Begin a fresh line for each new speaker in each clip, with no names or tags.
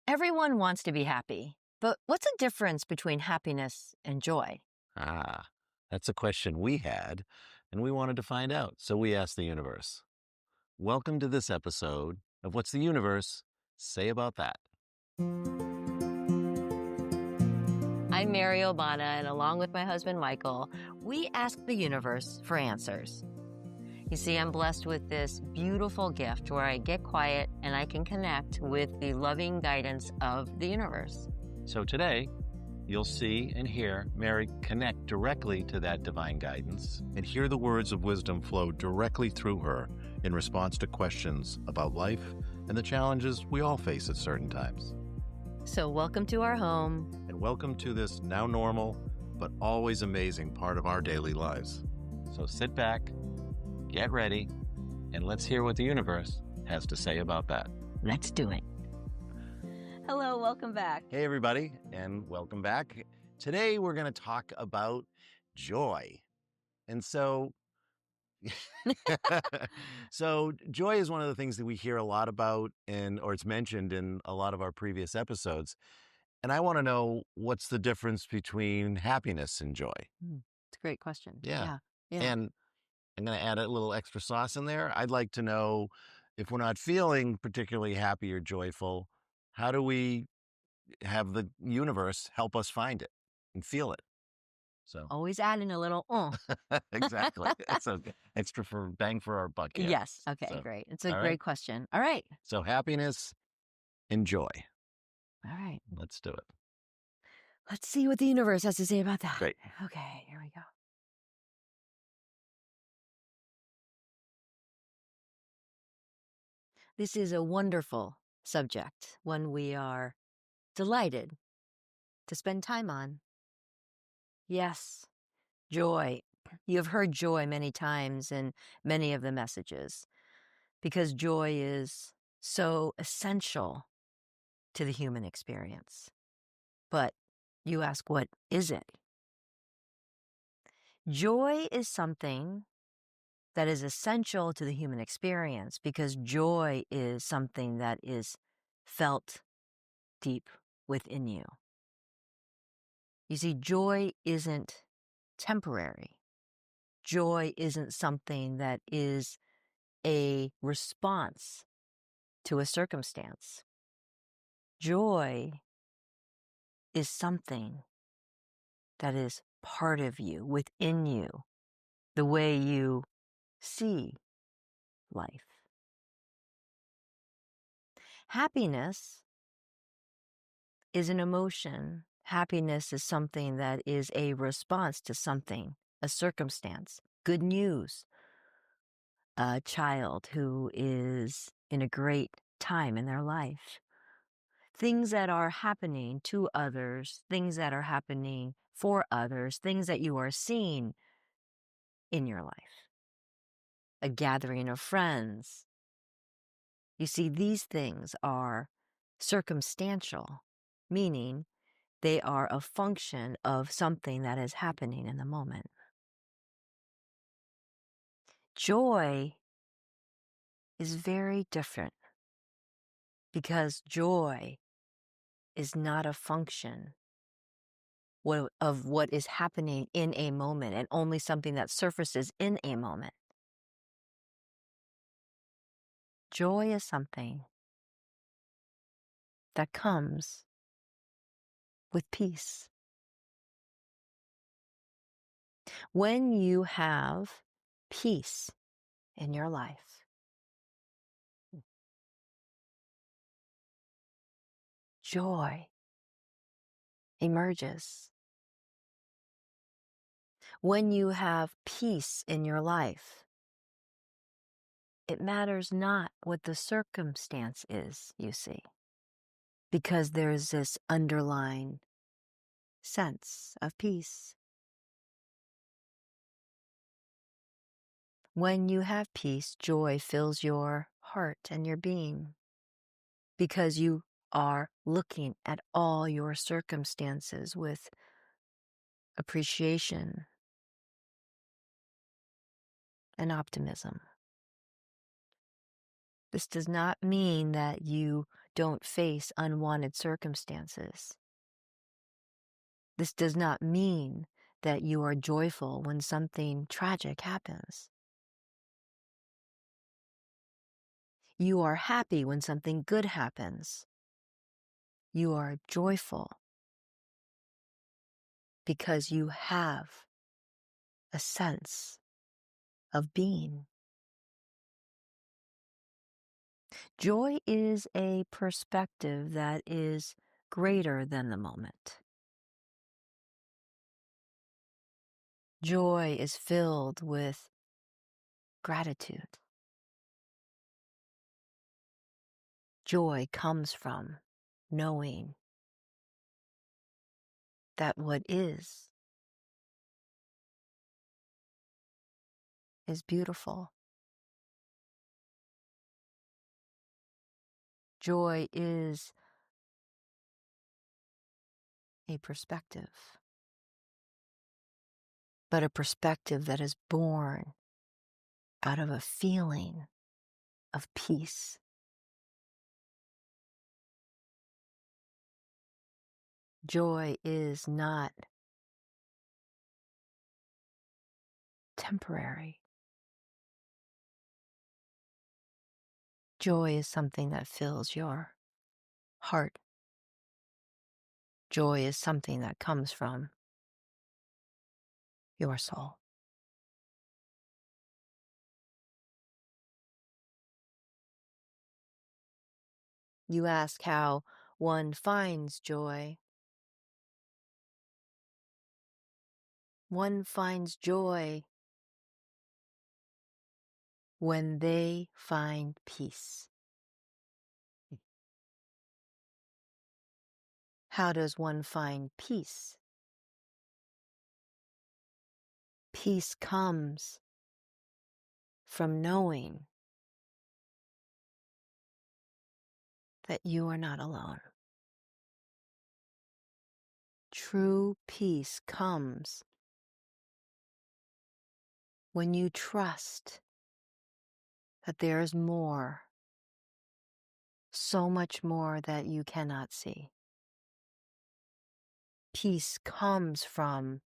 Everyone wants to be happy, but what's the difference between happiness and joy?
Ah, that's a question we had, and we wanted to find out. So we asked the universe. Welcome to this episode of What's the Universe Say About That?
I'm Mary Obana, and along with my husband Michael, we ask the universe for answers. You see, I'm blessed with this beautiful gift where I get quiet and I can connect with the loving guidance of the universe.
So today, you'll see and hear Mary connect directly to that divine guidance and hear the words of wisdom flow directly through her in response to questions about life and the challenges we all face at certain times.
So welcome to our home.
And welcome to this now normal, but always amazing part of our daily lives. So sit back, get ready, and let's hear what the universe has to say about that.
Let's do it. Hello, welcome back.
Hey, everybody, and welcome back. Today, we're going to talk about joy. And so joy is one of the things that we hear a lot about, or it's mentioned in a lot of our previous episodes. And I want to know, what's the difference between happiness and joy?
It's a great question.
Yeah.
Yeah.
And I'm going to add a little extra sauce in there. I'd like to know, if we're not feeling particularly happy or joyful, how do we have the universe help us find it and feel it? So
Always adding a little
exactly. It's an extra for bang for our buck. Here.
Yes. Okay,
So,
great. It's a
all
great
right.
question. All right.
So happiness and joy.
All right.
Let's do it.
Let's see what the universe has to say about that.
Great.
Okay, here we go. This is a wonderful subject, one we are delighted to spend time on. Yes, joy. You have heard joy many times in many of the messages because joy is so essential to the human experience. But you ask, what is it? Joy is something that is essential to the human experience because joy is something that is felt deep within you. You see, joy isn't temporary. Joy isn't something that is a response to a circumstance. Joy is something that is part of you, within you, the way you see life. Happiness is an emotion. Happiness is something that is a response to something, a circumstance, good news, a child who is in a great time in their life, things that are happening to others, things that are happening for others, things that you are seeing in your life, a gathering of friends. You see, these things are circumstantial, meaning they are a function of something that is happening in the moment. Joy is very different because joy is not a function of what is happening in a moment and only something that surfaces in a moment. Joy is something that comes with peace. When you have peace in your life, joy emerges. When you have peace in your life, it matters not what the circumstance is, you see, because there's this underlying sense of peace. When you have peace, joy fills your heart and your being because you are looking at all your circumstances with appreciation and optimism. This does not mean that you don't face unwanted circumstances. This does not mean that you are joyful when something tragic happens. You are happy when something good happens. You are joyful because you have a sense of being. Joy is a perspective that is greater than the moment. Joy is filled with gratitude. Joy comes from knowing that what is beautiful. Joy is a perspective, but a perspective that is born out of a feeling of peace. Joy is not temporary. Joy is something that fills your heart. Joy is something that comes from your soul. You ask how one finds joy. One finds joy when they find peace. How does one find peace? Peace comes from knowing that you are not alone. True peace comes when you trust that there is more, so much more that you cannot see. Peace comes from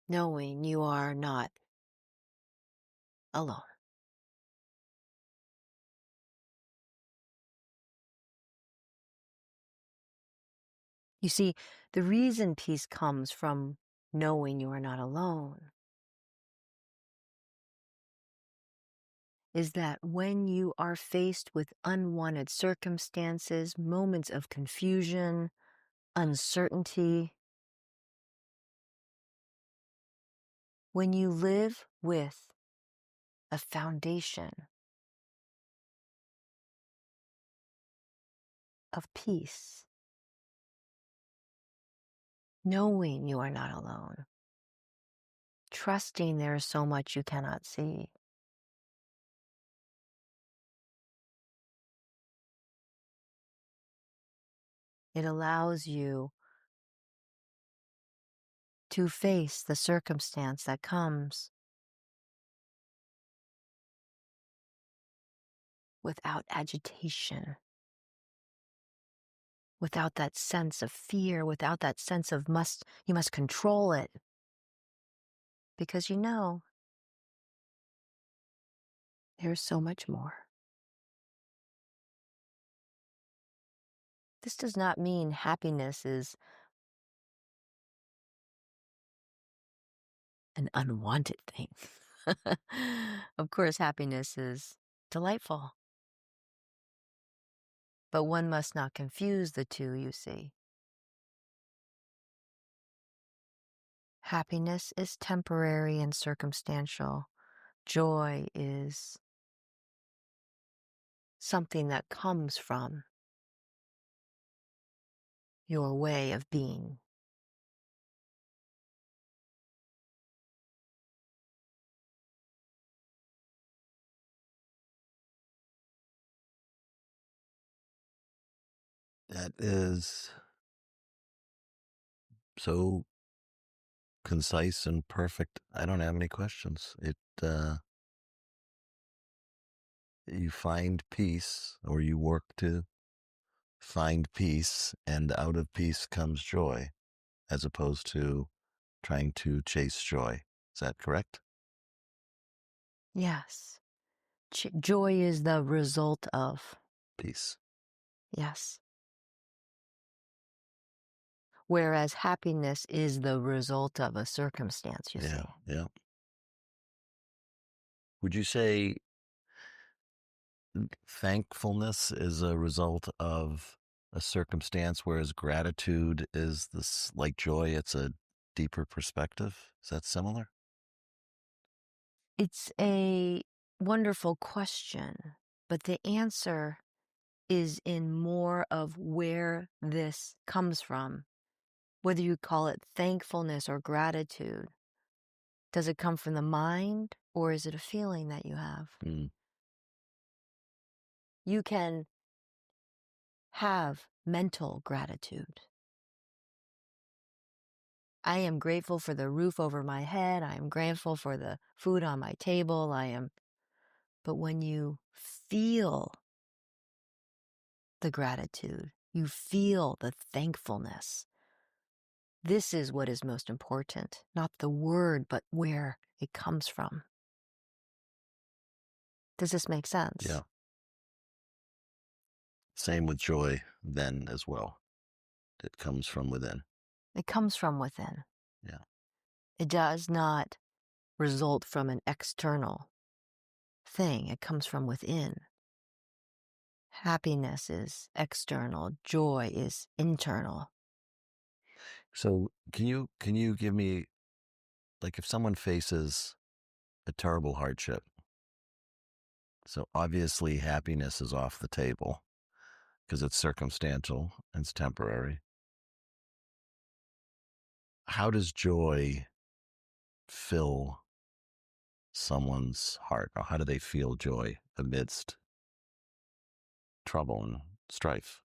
knowing you are not alone. You see, the reason peace comes from knowing you are not alone is that when you are faced with unwanted circumstances, moments of confusion, uncertainty, when you live with a foundation of peace, knowing you are not alone, trusting there is so much you cannot see, it allows you to face the circumstance that comes without agitation, without that sense of fear, without that sense of you must control it. Because you know there's so much more. This does not mean happiness is an unwanted thing. Of course, happiness is delightful. But one must not confuse the two, you see. Happiness is temporary and circumstantial. Joy is something that comes from your way of being.
That is so concise and perfect. I don't have any questions. you find peace, or you work to find peace, and out of peace comes joy, as opposed to trying to chase joy. Is that correct?
Yes. Joy is the result of.
Peace.
Yes. Whereas happiness is the result of a circumstance, you
Yeah,
see.
yeah. Would you say thankfulness is a result of a circumstance, whereas gratitude is this, like joy, it's a deeper perspective? Is that similar?
It's a wonderful question, but the answer is in more of where this comes from. Whether you call it thankfulness or gratitude, does it come from the mind or is it a feeling that you have?
Mm,
You can have mental gratitude. I am grateful for the roof over my head. I am grateful for the food on my table. But when you feel the gratitude, you feel the thankfulness. This is what is most important, not the word, but where it comes from. Does this make sense?
yeah. Same with joy, then, as well. It comes from within.
It comes from within.
Yeah.
It does not result from an external thing. It comes from within. Happiness is external. Joy is internal.
So can you give me, like, if someone faces a terrible hardship, so obviously happiness is off the table because it's circumstantial and it's temporary. How does joy fill someone's heart, or how do they feel joy amidst trouble and strife?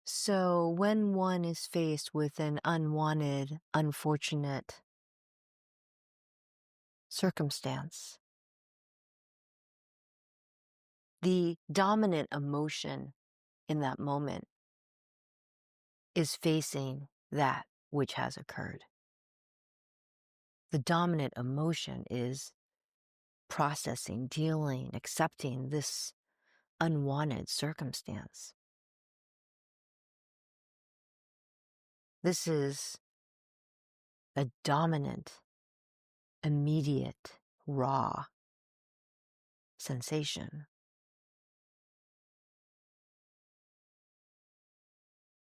So when one is faced with an unwanted, unfortunate circumstance, the dominant emotion in that moment is facing that which has occurred. The dominant emotion is processing, dealing, accepting this unwanted circumstance. This is a dominant, immediate, raw sensation.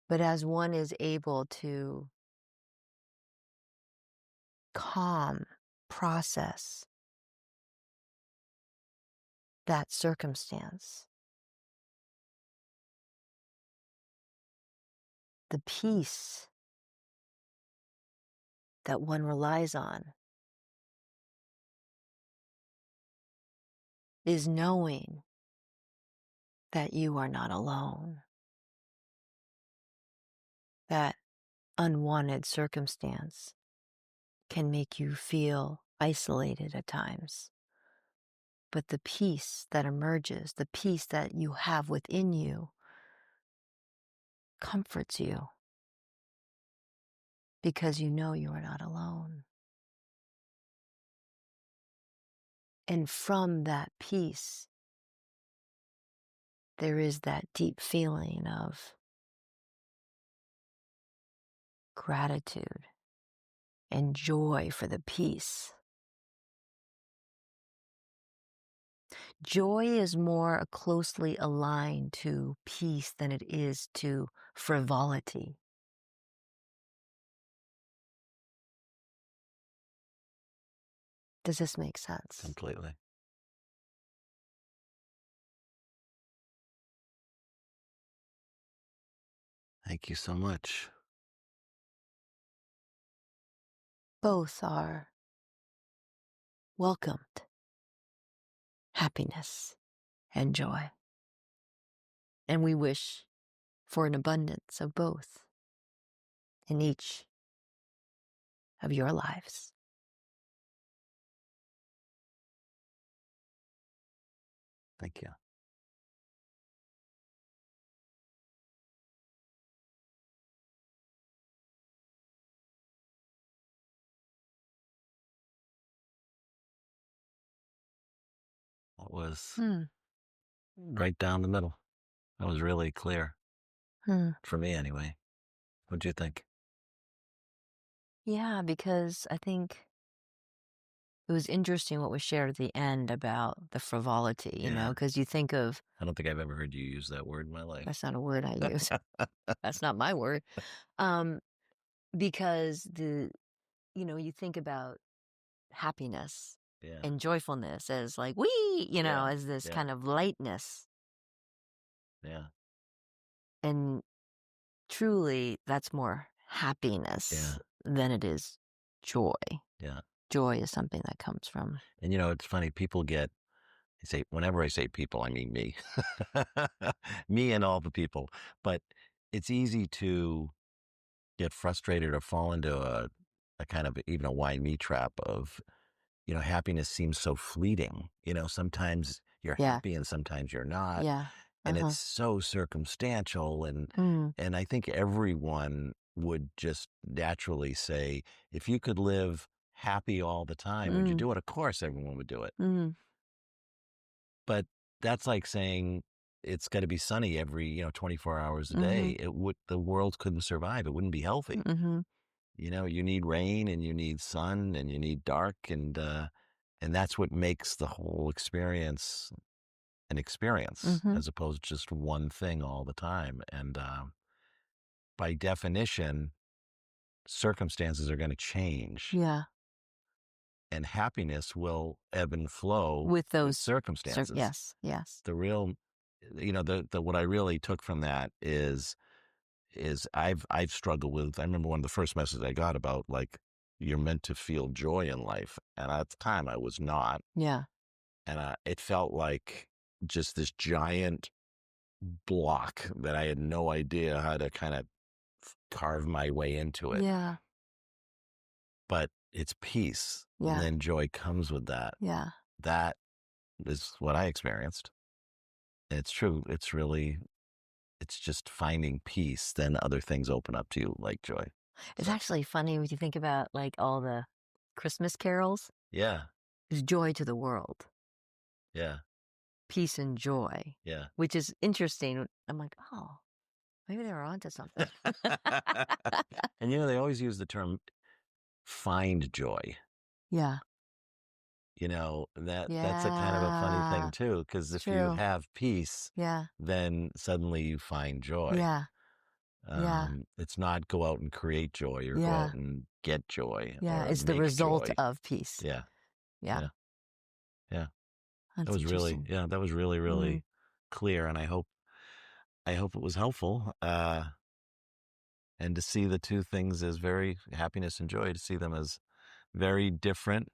But as one is able to calm, process that circumstance, the peace that one relies on is knowing that you are not alone. That unwanted circumstance can make you feel isolated at times. But the peace that emerges, the peace that you have within you, comforts you because you know you are not alone. And from that peace, there is that deep feeling of gratitude and joy for the peace. Joy is more closely aligned to peace than it is to frivolity. Does this make sense?
Completely. Thank you so much.
Both are welcomed, happiness and joy. And we wish for an abundance of both in each of your lives.
Thank you. That was
Hmm.
right down the middle. That was really clear
Hmm.
for me anyway. What'd you think?
Yeah, because I think it was interesting what was shared at the end about the frivolity,
Yeah.
because you think of
I don't think I've ever heard you use that word in my life.
that's not a word I use. That's not my word. Um, because you think about happiness
Yeah.
and joyfulness as like, we,
Yeah.
as this
Yeah.
kind of lightness.
Yeah.
And truly, that's more
Yeah.
happiness than it is joy.
Yeah.
Joy is something that comes from,
And it's funny, people whenever I say people, I mean me. Me and all the people. But it's easy to get frustrated or fall into a kind of even a why me trap of, happiness seems so fleeting. Sometimes you're
yeah,
happy and sometimes you're not.
yeah,
And it's
uh-huh,
so circumstantial. And
mm,
and I think everyone would just naturally say, if you could live happy all the time, would you
mm,
do it? Of course, everyone would do it.
mm,
But that's like saying it's got to be sunny every, 24 hours a day.
mhm,
The world couldn't survive. It wouldn't be healthy.
mhm,
You need rain and you need sun and you need dark and that's what makes the whole experience an experience
mhm,
as opposed to just one thing all the time. And by definition, circumstances are going to change
yeah,
and happiness will ebb and flow
with
with
those
circumstances.
yes, yes,
The real, the what I really took from that is I've struggled with. I remember one of the first messages I got about like you're meant to feel joy in life, and at the time I was not,
yeah,
and it felt like just this giant block that I had no idea how to kind of carve my way into it.
yeah,
But it's peace, and
yeah,
then joy comes with that.
yeah.
That is what I experienced. And it's true. It's just finding peace. Then other things open up to you, like joy.
It's
So
actually funny when you think about, like, all the Christmas carols.
yeah,
It's joy to the world,
yeah,
peace and joy,
yeah.
which is interesting. I'm like, "Oh, maybe they were onto something."
And they always use the term find joy.
Yeah.
That's a kind of a funny thing
Yeah.
too, because
It's
if you
true.
have peace,
Yeah.
then suddenly you find joy.
Yeah. Yeah.
It's not go out and create joy or go out
Yeah.
and get joy
Yeah.
or
It's the
make
result
joy.
of peace.
Yeah,
Yeah.
yeah, yeah.
That's interesting.
That was really,
Mm.
really clear, and I hope it was helpful. And to see the two things as very happiness and joy, to see them as very different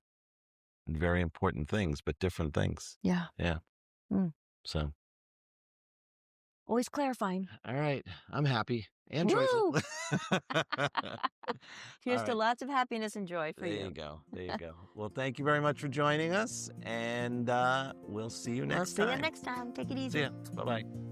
and very important things, but different things.
Yeah.
Yeah.
Mm.
So,
Always clarifying.
all right. I'm happy and joyful.
Woo!
All
Here's to
right.
lots of happiness and joy for
There you
you.
go. There you go. Well, thank you very much for joining us, and we'll see you
We'll
next
see you
time.
next time. Take it
See
easy.
ya. Bye bye.